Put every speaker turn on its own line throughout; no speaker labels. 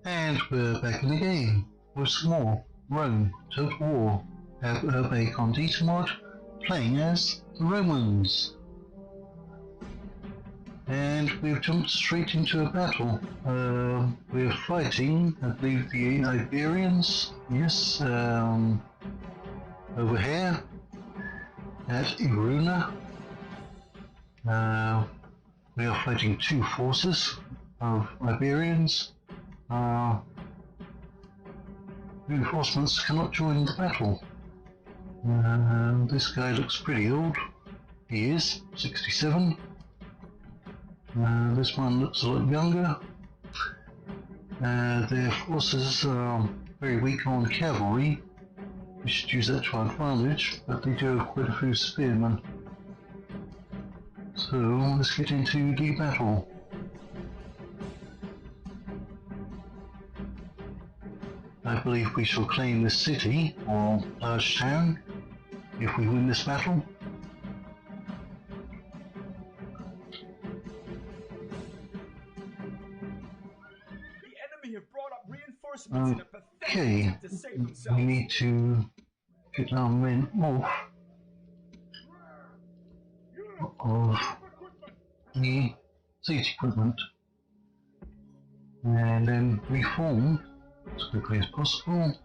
And we're back in the game with some more Rome Total War. Have Urbe Condita mod playing as the Romans. And we've jumped straight into a battle. We're fighting, I believe, the Iberians, yes, over here at Iruna. We are fighting two forces of Iberians. Reinforcements cannot join the battle. This guy looks pretty old. He is 67. This one looks a lot younger. Their forces are very weak on cavalry. We should use that to our advantage, but they do have quite a few spearmen. So let's get into the battle. I believe we shall claim this city, or large town, if we win this battle.
The enemy have brought up reinforcements in a pathetic
Okay,
attempt to save themselves.
we need to get our men off of the siege equipment and then reform as quickly as possible.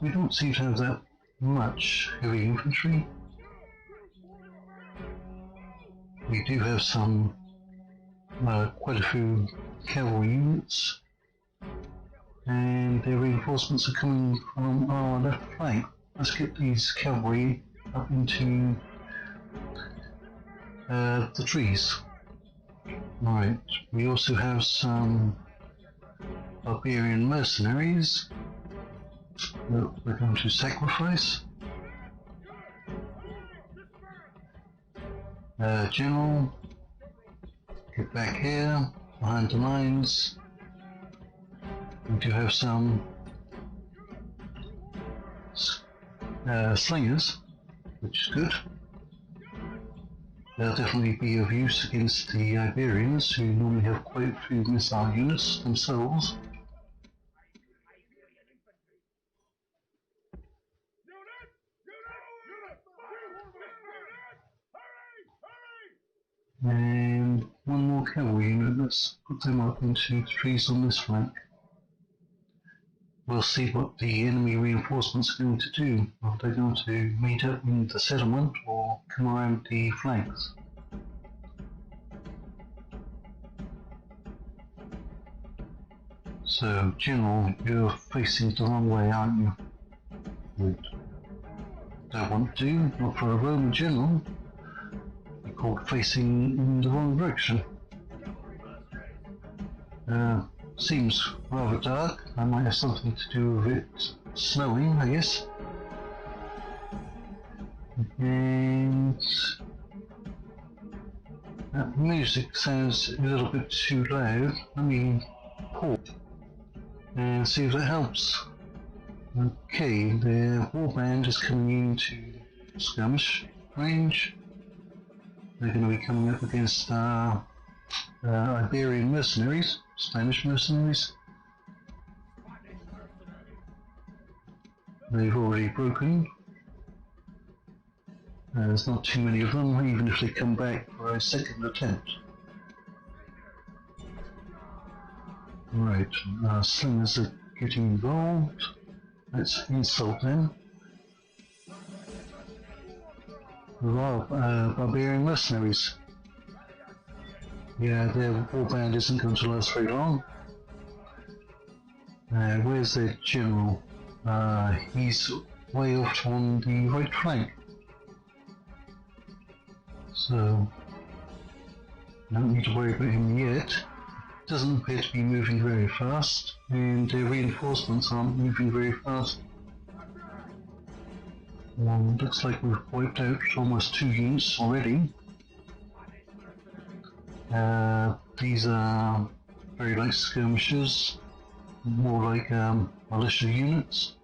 We don't seem to have that much heavy infantry. We do have some, quite a few cavalry units, and their reinforcements are coming from our left flank. Let's get these cavalry up into the trees. Right, we also have some barbarian mercenaries that we're going to sacrifice. General, get back here, behind the lines. We do have some slingers, which is good. They'll definitely be of use against the Iberians, who normally have quite a few missile units themselves. And one more cavalry unit, let's put them up into the trees on this flank. We'll see what the enemy reinforcements are going to do. Are they going to meet up in the settlement or come around the flanks? So, General, you're facing the wrong way, aren't you? Good. Don't want to, not for a Roman general. You're called facing in the wrong direction. Seems rather dark. I might have something to do with it snowing, I guess. And that music sounds a little bit too loud. Let me pause and see if that helps. Okay, the warband is coming into skirmish range. They're going to be coming up against Iberian mercenaries, Spanish mercenaries. They've already broken. There's not too many of them, even if they come back for a second attempt. Right, slingers are getting involved. Let's insult them. Barbarian mercenaries. Yeah, their warband isn't going to last very long. Where's their general? He's way off on the right flank. So, don't need to worry about him yet. Doesn't appear to be moving very fast, and their reinforcements aren't moving very fast. Looks like we've wiped out almost 2 units already. These are very light skirmishers, more like militia units,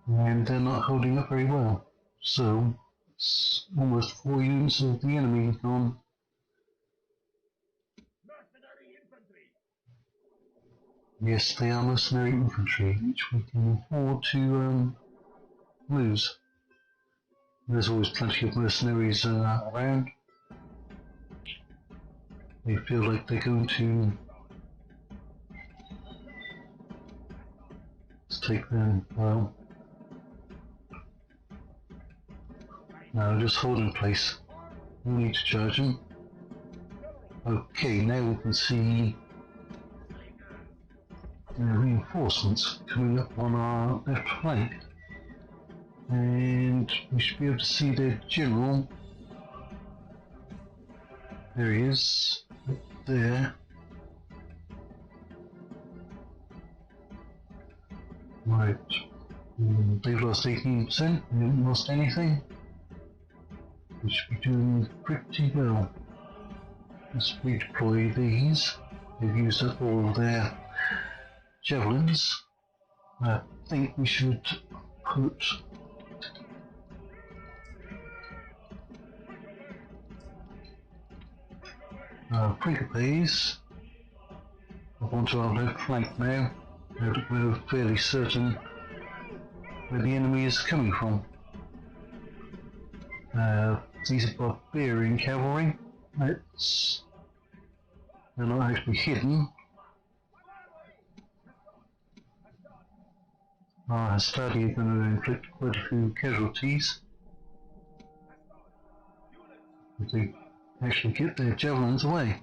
and they're not holding up very well. So That's almost 4 units of the enemy gone. Yes, they are mercenary infantry, which we can afford to lose. There's always plenty of mercenaries around. They feel like they're going to take them. Well, no, just hold in place. We need to charge them. Okay, now we can see reinforcements coming up on our left flank, and we should be able to see their general. There he is, up there. Right, they've lost 18%, we haven't lost anything. We should be doing pretty well. Let's redeploy these. They've used up all their javelins. I think we should put Prinkapes up onto our left flank now. We're fairly certain where the enemy is coming from. These are barbarian cavalry. They're not actually hidden. Our Hastadi are going to inflict quite a few casualties. If they actually get their javelins away.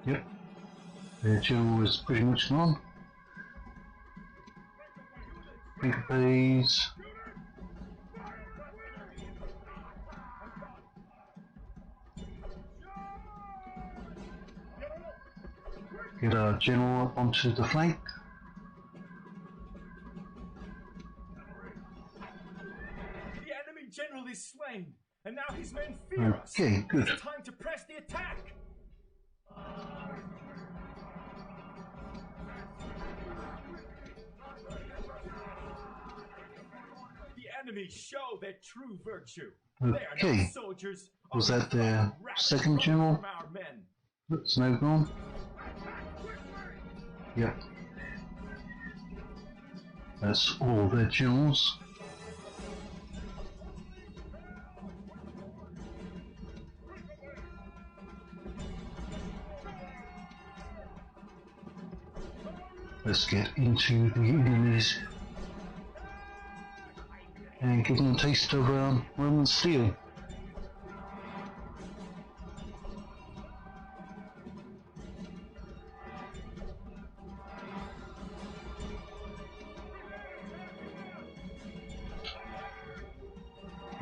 Yep. Their general is pretty much gone. Prinkapes. Get our general up onto the flank.
The enemy general is slain, and now his men fear us.
Okay, good.
It's time to press the attack. The enemy show their true virtue. They are not soldiers.
Was that their second general? That's now gone. Yep. That's all their generals. Let's get into the enemies and give them a taste of Roman steel.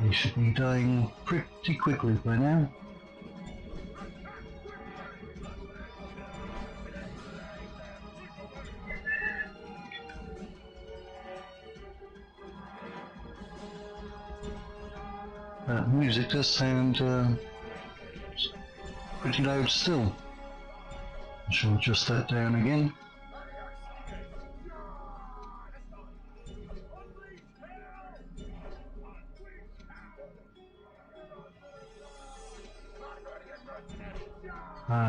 They should be dying pretty quickly by now. That music does sound pretty loud still. I shall adjust that down again.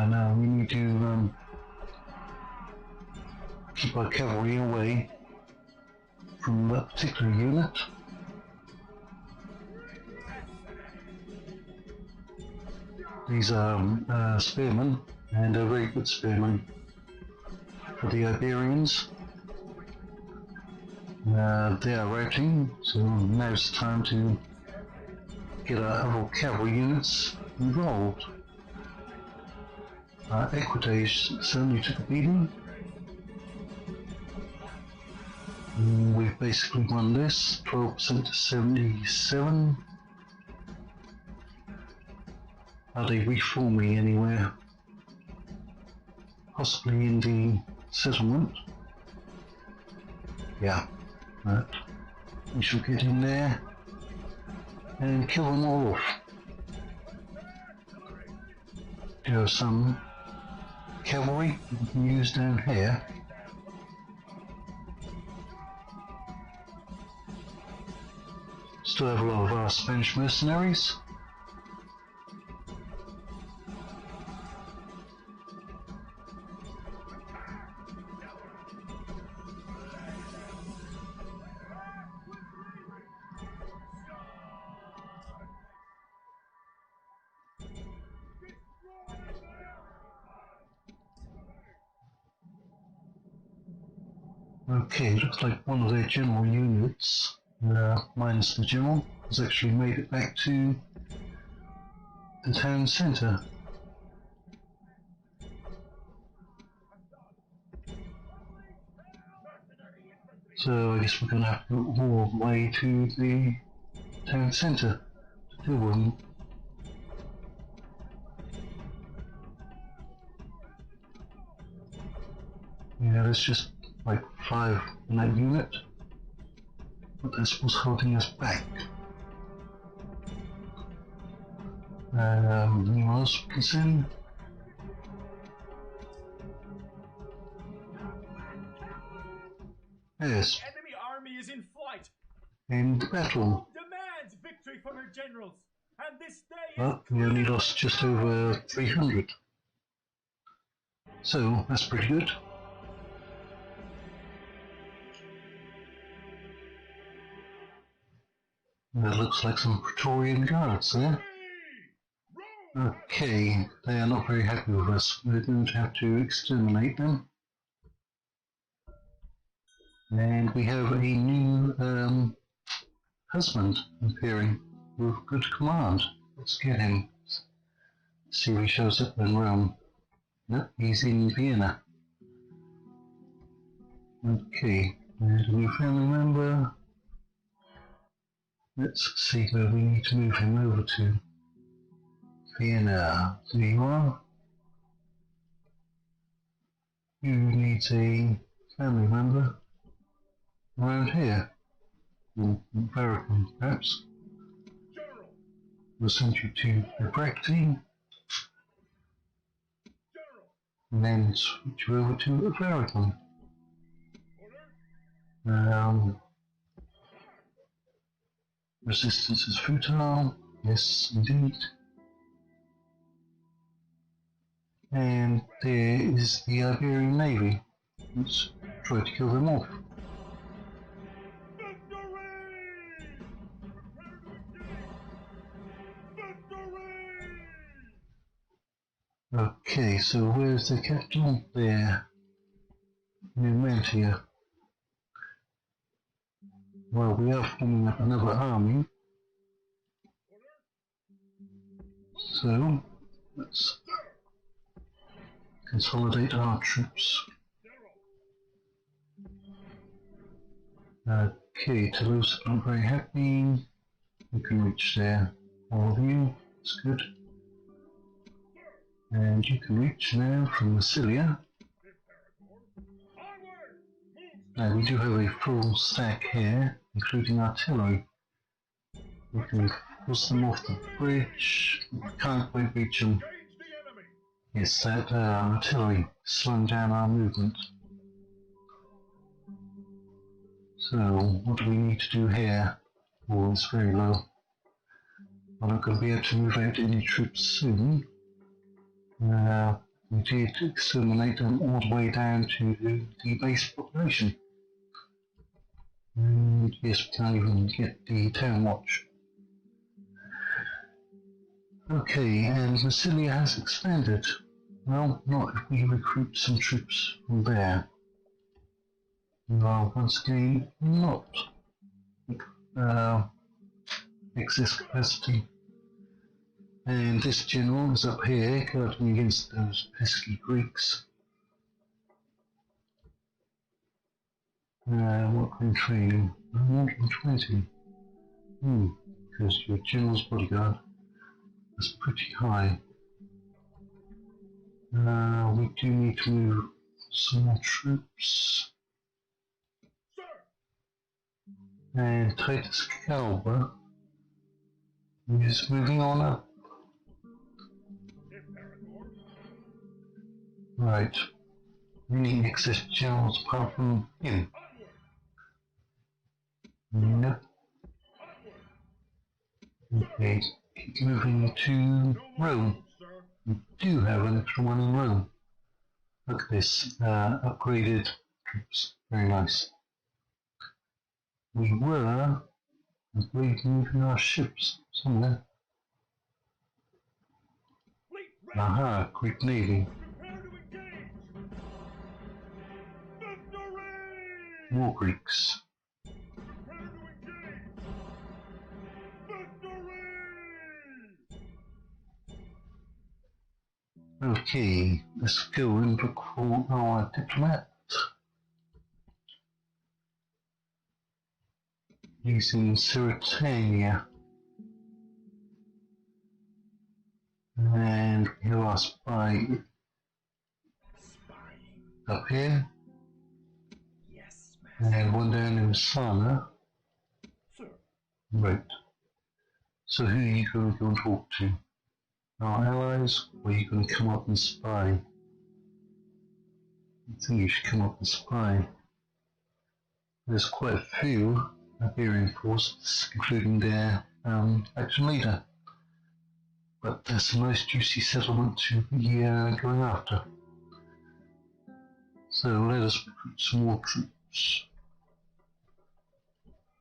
No, we need to keep our cavalry away from that particular unit. These are spearmen, and are very good spearmen for the Iberians. They are routing, so now's the time to get our other cavalry units involved. Equitage certainly took a beating. We've basically won this, 12% to 77. Are they reforming anywhere? Possibly in the settlement. Yeah, right. We shall get in there and kill them all off. There are some cavalry we can use down here. still have a lot of our Spanish mercenaries. Okay, looks like one of their general units, minus the general, has actually made it back to the town centre. So I guess we're going to have to go all the way to the town centre to deal with them. Yeah, there's just like 5 in that unit, but that's what's holding us back. Anyone else we can send? Yes.
The enemy army is in flight.
In the battle.
Demands victory from her generals. And this day
But we only lost just over 300. So that's pretty good. That looks like some Praetorian guards there. Okay, they are not very happy with us. We're going to have to exterminate them. And we have a new husband appearing with good command. Let's get him. See if he shows up in Rome. No, he's in Vienna. Okay, there's a new family member. Let's see where we need to move him over to. Vienna, there you are. You need a family member around here. American, perhaps. We'll send you to Ebracti, and then switch you over to American. Resistance is futile. Yes, indeed. And there is the Iberian Navy. Let's try to kill them off. Okay, so where's the capital? There. Near Mantia. Well, we are forming up another army. So, let's consolidate our troops. Okay, Toulouse are not very happy. You can reach there, all of you. It's good. And you can reach now from Massilia. Now we do have a full stack here, including artillery. We can force them off the bridge. We can't quite reach them. Yes, that artillery slowing down our movement. So, what do we need to do here? Oh, it's very low. We're not going to be able to move out any troops soon. We did exterminate them all the way down to the base population. And yes, we can't even get the town watch. Okay, and Massilia has expanded. Well, not if we recruit some troops from there. Well, once again, not excess capacity. And this general is up here, guarding against those pesky Greeks. What kind of training? 120. Because your general's bodyguard is pretty high. We do need to move some more troops. And Titus Calva is moving on up. Right. Any excess generals apart from him? No. Okay, keep moving to Rome. We do have an extra one in Rome. Look at this, upgraded troops. Very nice. We were upgrading our ships somewhere. Aha, Greek Navy. More Greeks. Okay, let's go and look for our diplomat. Using Sirtania. And we have our spy up here.
Yes, master.
And one down in Sana.
Sir.
Right. So who are you going to go and talk to? Our allies, or are you going to come up and spy? I think you should come up and spy. There's quite a few Iberian forces, including their action leader. But that's a nice juicy settlement to be going after. So let us recruit some more troops.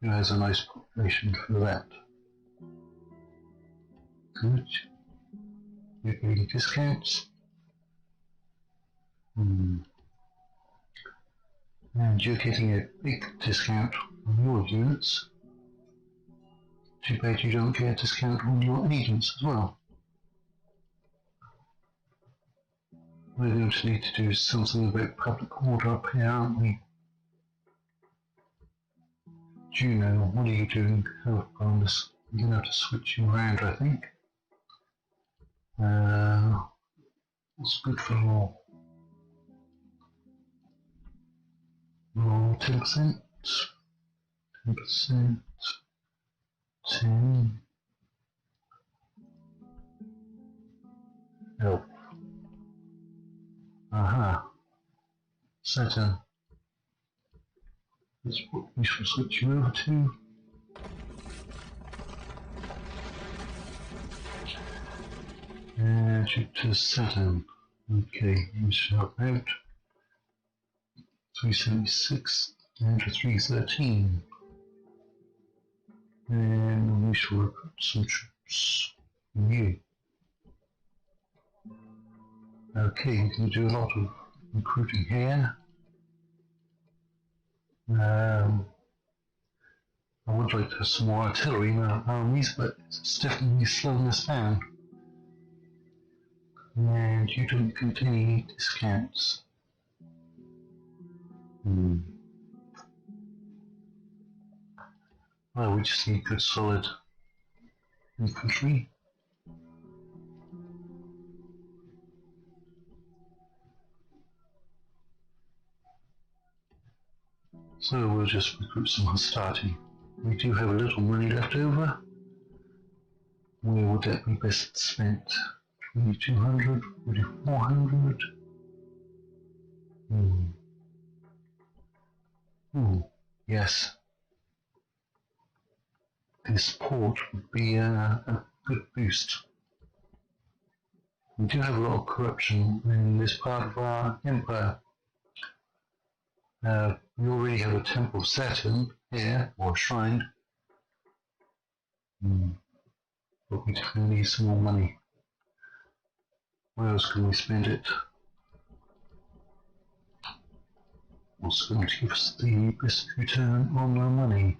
Who has a nice population for that? Good. You're getting discounts. And you're getting a big discount on your units. Too bad you don't get a discount on your agents as well. We're going to need to do something about public order up here, aren't we? Juno, what are you doing? Oh, on this, you're going to have to switch you around, I think. What's good for law? Law 10%, 10%, 10. Help. Aha. Saturn. That's what we shall switch you over to. And to Saturn. Okay, we shall help out. 376 down to 313. And we shall recruit some troops from you. Okay, you can do a lot of recruiting here. I would like to have some more artillery in our armies, but it's definitely slowing us down. And you don't get any discounts. Well, we just need good solid infantry. So we'll just recruit some hostility. We do have a little money left over. Where would that be best spent? 2200, 2400. Yes. This port would be a good boost. We do have a lot of corruption in this part of our empire. We already have a temple of Saturn here, or a shrine. But we definitely need some more money. Where else can we spend it? What's going to give us the best return on our money?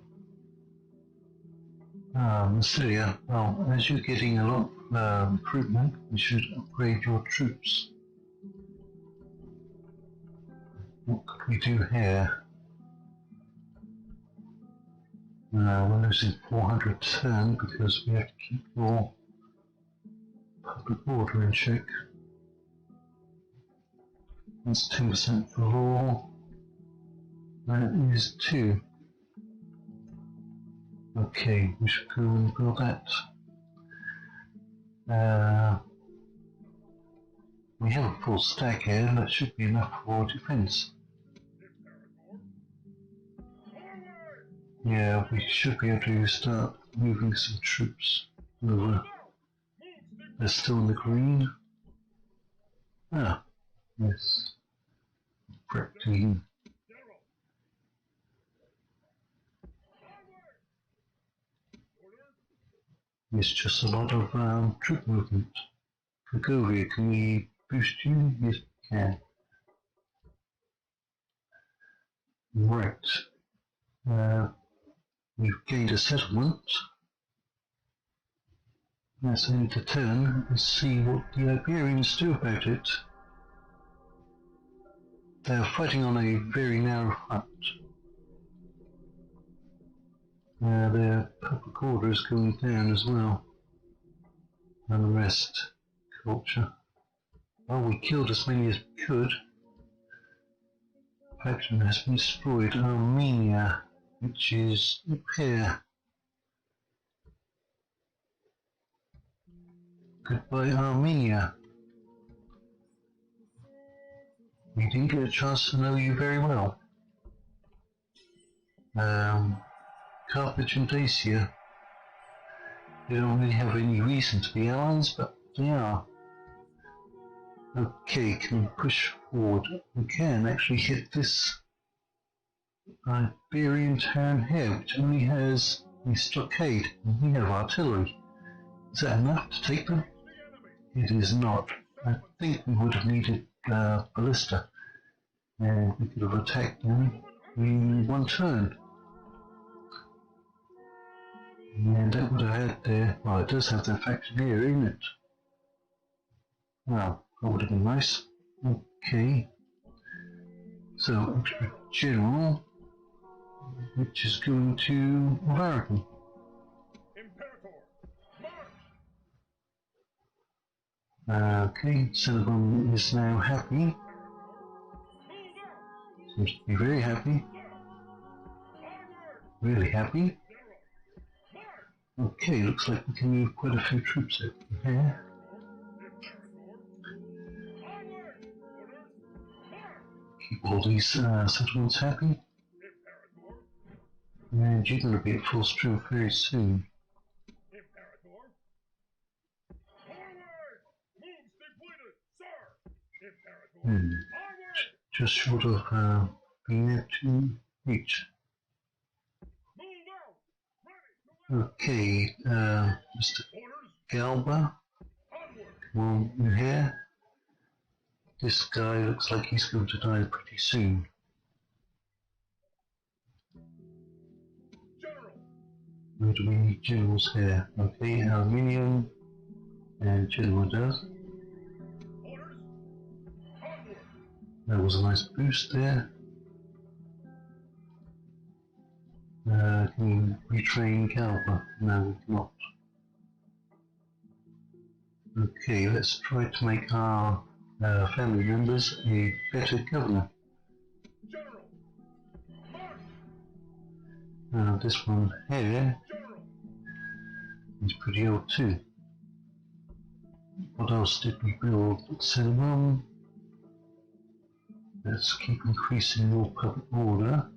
Syria. Well, as you're getting a lot of recruitment, you should upgrade your troops. What could we do here? We're losing 400 turn because we have to keep your public order in check. That's 10% for law. That is 2. Okay, we should go and build that. We have a full stack here, and that should be enough for defense. Yeah, we should be able to start moving some troops. over. They're still in the green. Ah, yes. Correcting. It's just a lot of troop movement. Kogovia, can we boost you? Yes, we can. Right. We've gained a settlement. Let's end the turn and see what the Iberians do about it. They're fighting on a very narrow front. Their public order is going down as well. Unrest, culture. Well, we killed as many as we could. Faction has been destroyed. Armenia, which is up here. Goodbye, Armenia. We didn't get a chance to know you very well. Carthage and Dacia. They don't really have any reason to be allies, but they are. Okay, can we push forward? We can actually hit this Iberian town here, which only has a stockade, and we have artillery. Is that enough to take them? It is not. I think we would have needed ballista, and we could have attacked them in one turn. And that would have had their... well, it does have their faction here, isn't it? Well, that would have been nice. Okay. So, extra general, which is going to American. Okay, Cinnabon is now happy. Seems to be very happy. Really happy. Okay, looks like we can move quite a few troops over here. Keep all these settlements happy. And you're going to be at full strength very soon. Just short of being able to reach. Okay, Mr. Galba, come on in here. This guy looks like he's going to die pretty soon. Where do we need generals here? Okay, aluminium and general does. That was a nice boost there. Can we retrain Galba? No, we cannot. Okay, let's try to make our family members a better governor. This one here is pretty old too. What else did we build? Cinnamon. Let's keep increasing your public order.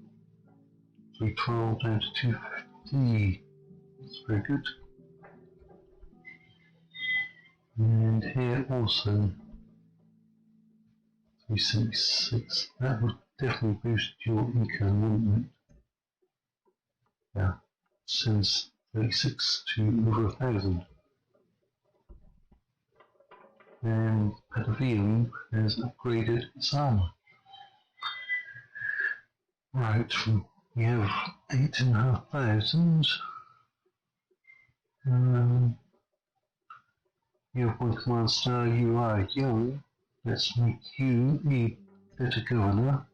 312 down to 250. That's very good. And here also 376. That would definitely boost your income, wouldn't it? Yeah. Since 36 to over 1,000. And Patavium has upgraded its armor. Right, we have 8,500. You have one command star, you are young. Let's make you a better governor.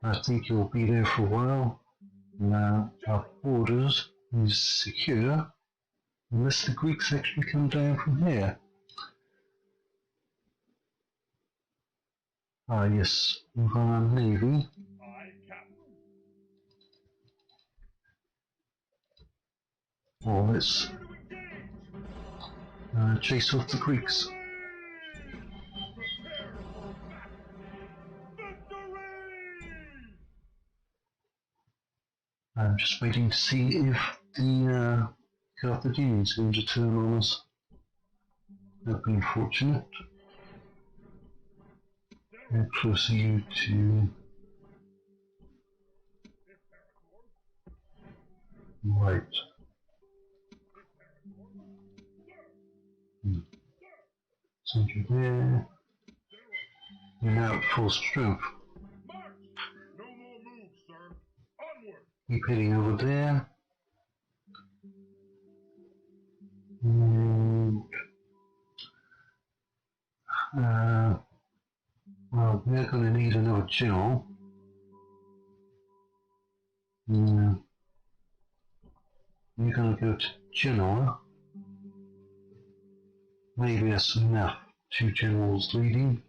I think you'll be there for a while. Our borders is secure, unless the Greeks actually come down from here. Ah yes, move on our navy. Or let's chase off the Greeks. I'm just waiting to see if the Carthaginians going to turn on us. That'd be unfortunate. How close are you to... Right. Send you there. You're now at full strength.
No more moves, sir. Onward.
Keep heading over there. And, well, we're going to need another general. You're going to go to Genoa. Maybe that's enough. 2 generals leading.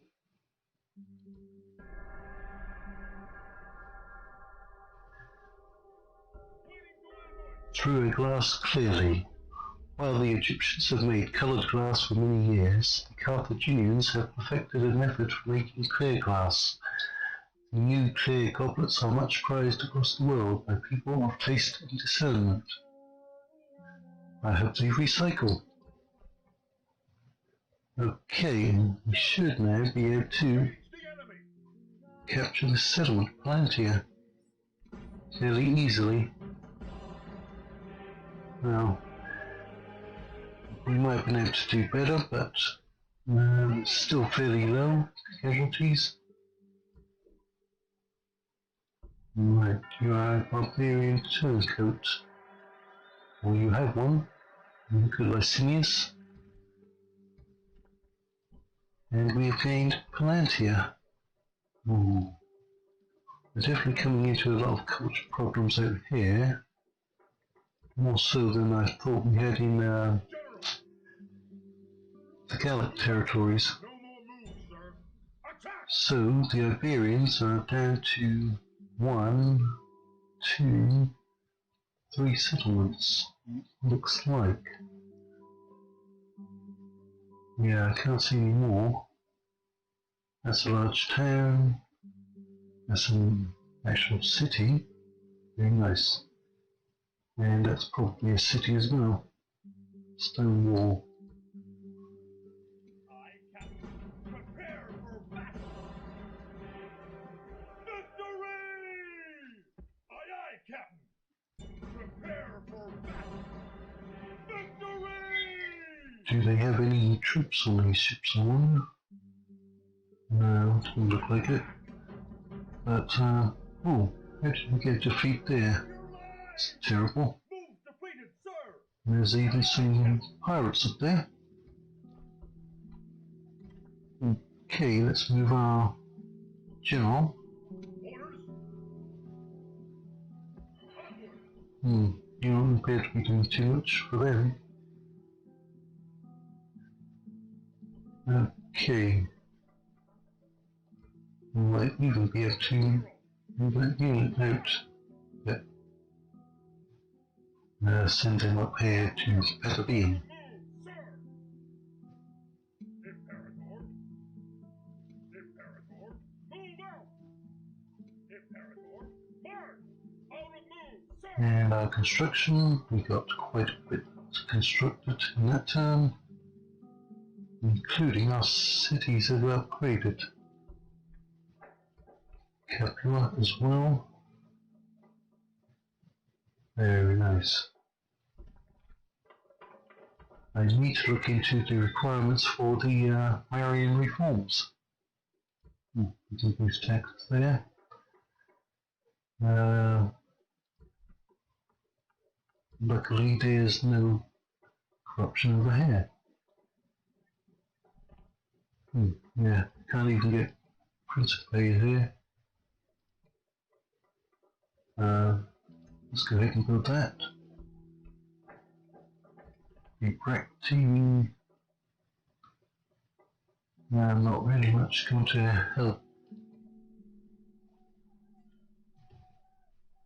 Through a glass clearly. While the Egyptians have made coloured glass for many years, the Carthaginians have perfected a method for making clear glass. The new clear goblets are much prized across the world by people of taste and discernment. I hope they recycle. Okay, we should now be able to capture the settlement Palantir fairly easily. Well, we might have been able to do better, but still fairly low casualties. Right, you are a barbarian turncoat. Or you have one. Look at Licinius. And we have gained Palantir. We're definitely coming into a lot of culture problems over here. More so than I thought we had in the Gallic territories. So the Iberians are down to 1, 2, 3 settlements. Looks like. Yeah, I can't see any more. That's a large town. That's an actual city. Very nice. And that's probably a city as well. Stone wall.
Prepare for battle. Victory! Aye, aye, Captain. Prepare for battle. Victory!
Do they have any troops on these ships, I wonder? No, doesn't look like it. But, oh, how did we get defeat there? It's terrible.
Defeated, sir.
There's even some pirates up there. Okay, let's move our general. You don't appear to be doing too much for them. Okay. We might even be able to move that unit out. Yep. Send him up here to better being. And our construction, we got quite a bit constructed in that term, including our cities that were upgraded. Capua as well. Very nice. I need to look into the requirements for the Marian reforms. We can use tax there. Luckily there's no corruption over here. Yeah, can't even get Principe here. Let's go ahead and build that. Erecting. Not really much going to help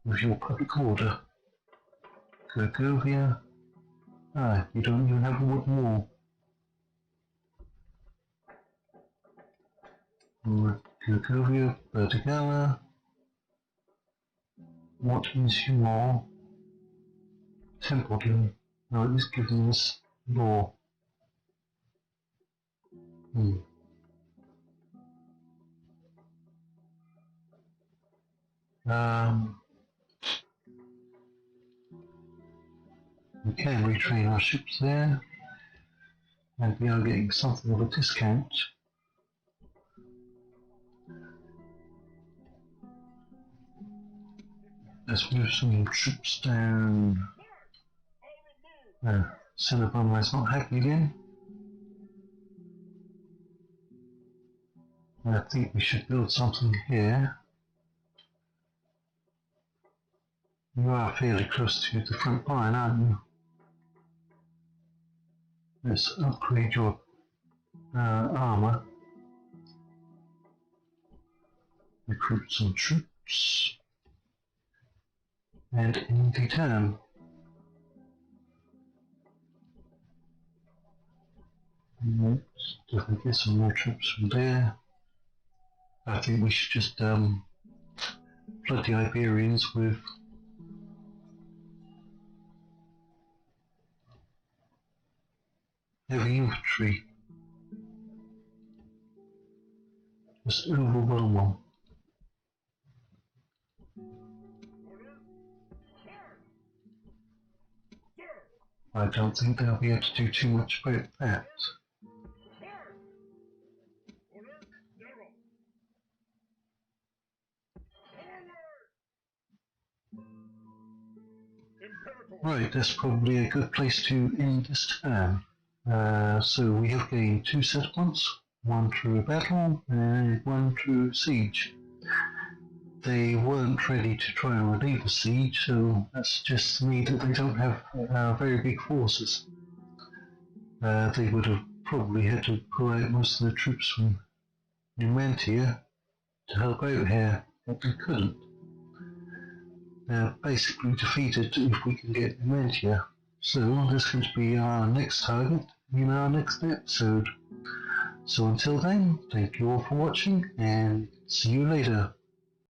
with your public order. Gergovia. You don't even have a wooden wall. Gergovia, Vertigala. What is your temple doing? No, it is giving us more. We can retrain our ships there, and we are getting something of a discount. Let's move some troops down. Cinnabon is not happy again. I think we should build something here. You are fairly close to the front line, aren't you? Let's upgrade your armour. Recruit some troops. And in the turn. Let's definitely get some more troops from there. I think we should just flood the Iberians with heavy infantry. Just overwhelm them. I don't think they'll be able to do too much about that. Right, that's probably a good place to end this turn. So we have gained 2 settlements, one through battle and one through siege. They weren't ready to try and relieve the siege, so that suggests to me that they don't have very big forces. They would have probably had to pull out most of the troops from Numantia to help out here, but they couldn't. They're basically defeated if we can get Numantia. So this is going to be our next target in our next episode. So until then, thank you all for watching and see you later.